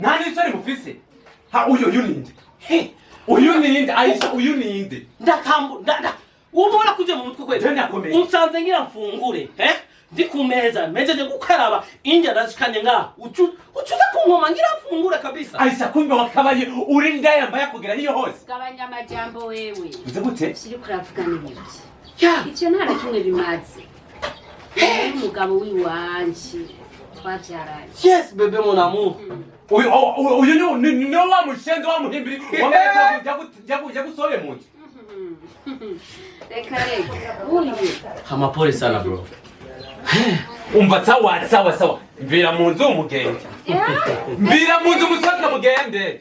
nani sari mufise ha uyo yuninde uyu ninde Aisha uyu ninde ndakambu ubona kuje mu mutwe kwete unsanze ngira mfungure ndi kumeza mejeje gukaraba inja ndashikanye nga ucuza kunkoma ngira mfungure kabisa Aisha kumbe wakabaye uri ndaya mbaya kugera hiyo hose gabanya amajambo wewe uze gute kiri kuravugana n'ibyo icyo ntara kimwe bimaze umugabo wiwanje twabyaranye yes bebe mon amour uyu ni wa mushenzi wa muhimbiri wambaye jagu soye munsi reka uyu hamapole sana bro umva sawa mvira mu nzu umugende mvira mu nzu musaka mugende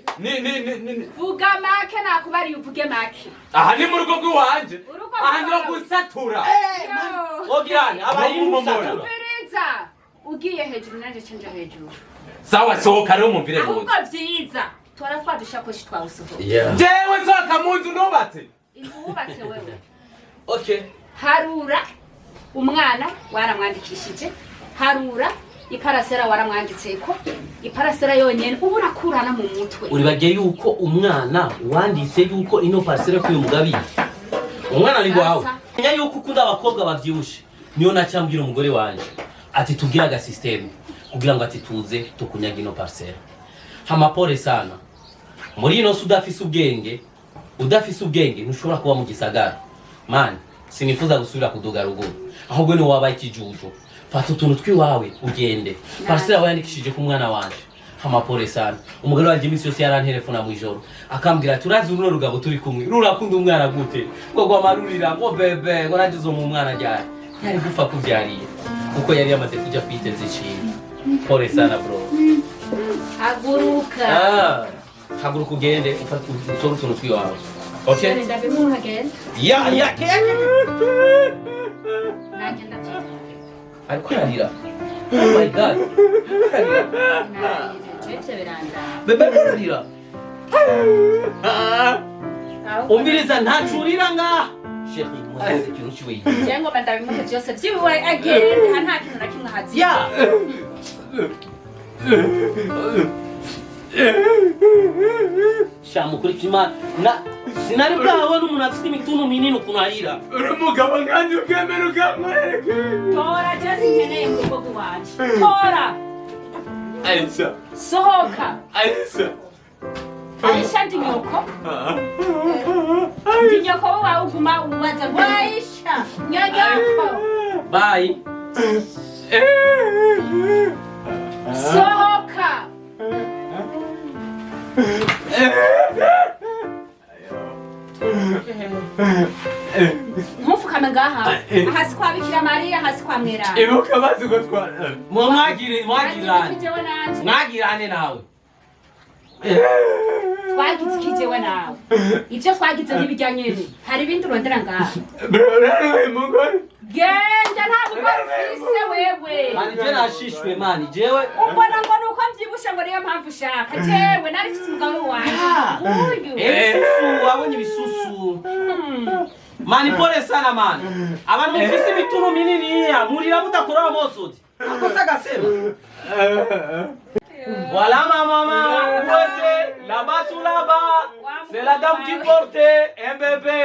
vuga make nakubari uvuge make aha ni mu rugo rw'iwanje aha ni gusatura ogirane abayi mumora ugiye hejuru nanje canje hejuru sawa sohoka rero mumvire mu nzu ahubwo vyiza twara twadushakoshi twawusohoye jewe sohoka mu nzu nubatse inzu wubatse wewe okay harura umwana waramwandikishije harura iparasera waramwanditseko iparasera yonyene ubura kurana mu mutwe uribagiye yuko umwana wanditse yuko ino parcelle ko umugabi umwana ari gwawe nya yuko ukunda abakobwa bavyibushe niyo nacyambwira umugore wanje ati tugira aga system kugira ngo ati tuze tukunyaga ino parcelle hamapole sana muri ino udafise ubwenge ntushobora kuba mu gisagara man sinifuza gusubira kuduga ruguru ahubwo ni wabaye ikijuju fata utuntu twiwawe ugende parcelle yawe yandikishije ku mwana wanje hamapole sana umugore wanje imisi yose yarantelefona mu ijoro akambwira turazi uruno rugabo turi kumwe rurakunda umwana gute ngo gwamarurira ngo bebe ngo nagize mu mwana ryari yari gupfa kubyariye kuko yari yamaze kujya kwiteza ikintu pole sana bro haguruka ugende ufata utuntu twiwawe okay ya ariko ararira oh my god bebe ararira umviriza ntacurira nga sheri mwaze ikintu ciwe jengo bandabimuhe byose byiwe again nta kintu na kimwe hazi ya shamu kuri kimana sinari bwabona umuntu afite imituntu minini ukuntu arira uri umugabo nkanjye ukemera ukamwereka tora jesi nkeneye mu rugo rw'iwanje tora Aisha sohoka Aisha Aisha ndi nyoko. Ndi nyoko wawe uguma ubaza ngo Aisha. Nyoko. Bye. Sohoka. Mufukame ngaha. Hasi kwa Bikira Maria, hasi kwa Mweranda. Ibuka bazi ko twara. Mwagirane. Mwagirane nawe. Twagize ikijewe nawe. Ivyo twagize ntibijyanye. Hari ibindi urondera ngaha. Genda nta mugore ufise wewe. Mani je nashishwe mani jewe. Umbona ngo nuko mvyibushe ngo niyo mpamvu ushaka. Jewe nari mfise umugabo wanje. Uyu. Ibisusu wabonye ibisusu. Mani pole sana mani. Abantu mufise ibitunu minini ya murira mudakora amosozi. Akosa gasema. Voilà ma maman, côté, là-bas sous là-bas, c'est la dame qui portait un bébé.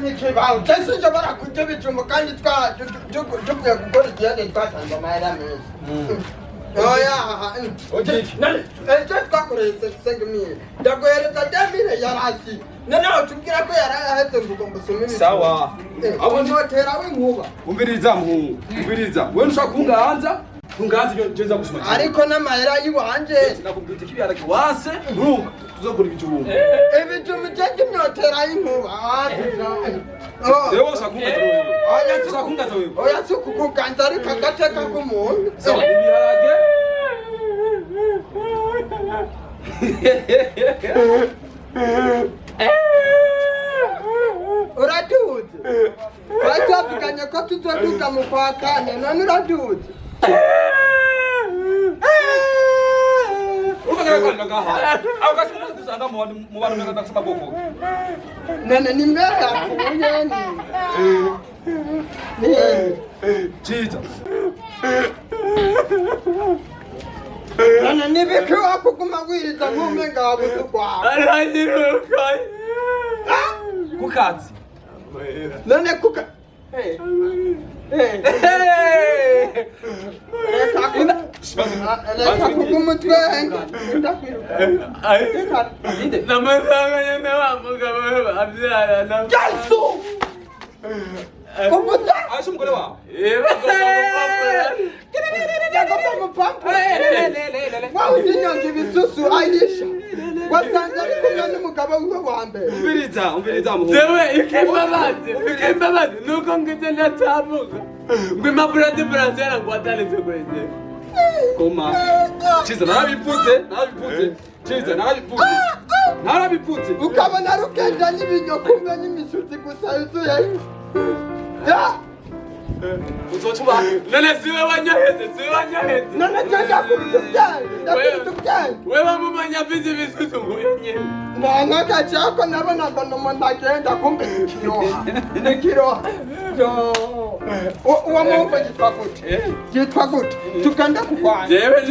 Nikibaho cyese cyo barakurya bijumba kandi tuvuye gukora igihande twatanze amahera meza. Oya, icyo twakoreye segmire ndaguhereza demire yarasi noneho tubwira ko yarahetse ngo mbusome ibintu. Sawa. Abo ntotera w'inkuba. Umviriza muhungu, umviriza. Wewe ushaka kunganza? Kunganza ibyo ngenza gusoma. Ariko n'amahera y'ibanje. Nakubwita kibyarake wase, urumva tuzokora ibijumba. Ibijumba cyangwa imyotera y'inkuba. Rero ushaka kunganza wewe. Oya ushaka kunganza wewe. Oya suku kuganza ariko agateka k'umuntu. Sawa, ibiharage. Uraduze. Twatavuganye ko tuzoduga mu kwa kane none uraduze. Nene ni mbere yapfuye ni. Chiza. Nene nibiki wakuguma wiriza nk'umenga wabuze ukwawe. Kukazi. None kuka. Leka kukumutwenga. Yesu! Kumuta! Aje umugore wawe. Wawe unyonje ibisusu Aisha. Wasanze ari kumwe n'umugabo wiwe wa mbere. Umviriza muhungu. Zewe ikembabazi nuko ngije ndatavuga. Ngwe mabrade brazera ngo ataletse kweze. Koma. Chiza narabiputse. Chiza narabiputse. Ukabona rugenda n'ibinyo kumwe n'imisutsi gusa yuzuye. Ya! Uzochuba. Nene siwe wanyaheze. None cyangwa kubitubyaye. Wewe mumanya bizi bisusu ngoyenye. Nanga chako nabona ngo umuntu agenda kumbe ikiroha. Uwa mungu yitwa gute? Tugenda kukwana. Jewe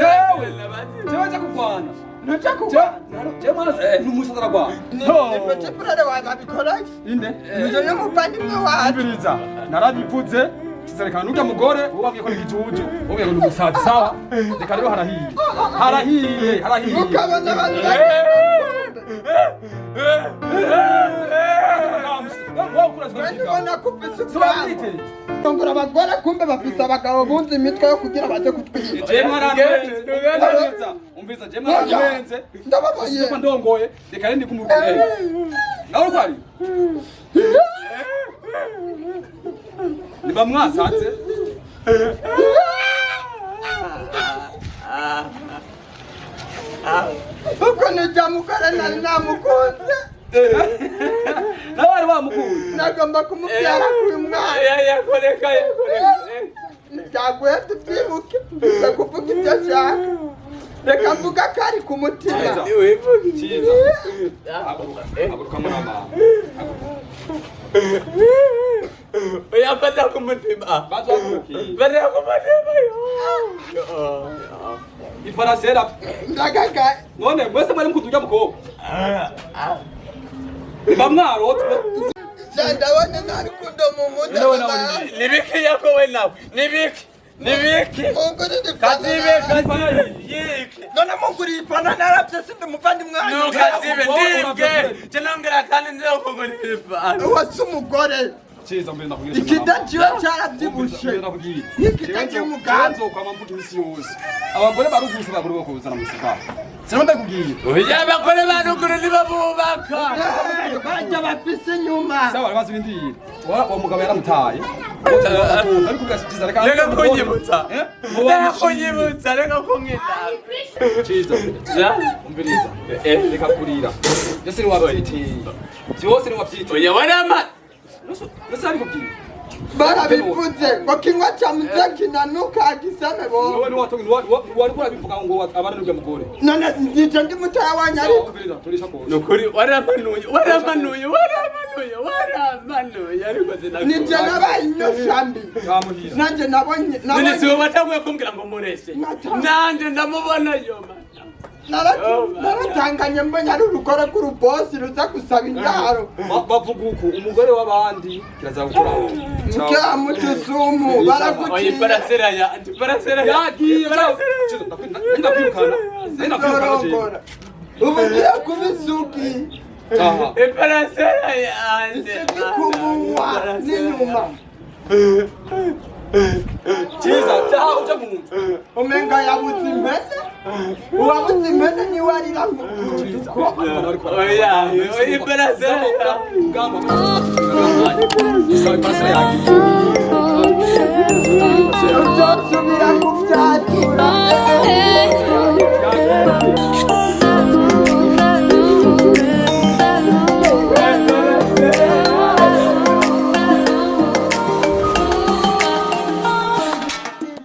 nabanje kukwana. Nucha kukwana. Jewe n'umusazara kwa. Nipe brother wa babikora. Inde. Nizo y'umupandi mwe wa. Umviriza. Narabiputse. Kizerekana n'ujya mugore ubabwiye ko n'igicucu ubabwiye ngo n'umusazi sawa reka rero harahiye ukabona abantu Tongora abagore kumbe bafise abagabo bunze imitwe yo kugira baje kutwica. Umviriza je mwaranwenze ndababaye ndongoye reka ndi kumubwira nawe kwari niba mwasanze uko nijamukara nari namukunze nawe wari wamukunze nagomba kumubyara kuri mwana yakoreka ntabwo tubyibuke gusa kuvuga ibyo ashaka reka mvuga ko ari ku mutima cyiza haguruka murama Oya fata ku mutima. Fata ku mutima yo. Iparasera. ndagagaye None mwese mwari mukutujya mukobwa. Bamwarotse. ndabona nta rukundo mu mutima Nibiki yako we nawe. Nibiki. Kazibe. none muguriye ipana narabye sindi muvandimwe wanyu Nukazibe ndibwe. Chenongera kandi nzo kugurira ipana. wasi umugore Chiza mbere nakubwira. ikidaciwe cyarabyibushe n'ikitagiye umugambi Kwama mvuga imisi yose. Abagore baruguse bagore bakuzana mu sika. Sinonda kubwira. Oya bakore baruguru nibabubaka. bajya bafise inyuma Sawa bazi ibindi. Wa mugabo yaramutaye. Ariko bwashikiza reka. Reka kunyibutsa. Reka kunyita. Chiza. Umbiriza. Reka kurira. Yose ni wabyitiye. Byose ni wabyitiye. Oya warama. Nasa ari kubwira. barabivuze ngo kinywa cya muze kinanuka gisame bo Wowe ni watongi wari kurabivuga ngo abana n'ubwo mugore. none nije ndi mutoya wanyu ariko Umbiriza turisha ko. Nukuri waramanuye ariko nije nabaye inyoshambi Kamuhira. nanje nabonye None siwe watanguye kumbwira ngo mureshe. Nanje ndamubona yoma. naratanganye mbonye ari urugore rw'urubosi ruza gusaba indaro Bavuga uko umugore w'abandi kirazagukora. mukya mutuzumu Oya baragutiye parasera Yagiye ndakwirukana. zorongora ubu ngiye kuba isugi Aha. Parasera yanje. isugi ku munwa n'inyuma Chiza taha uja mu nzu. umenga yabuze impene uwabuze impene niwe arira Oya parasera. Ngamba. Sai pasra yaki. uzosubira kuva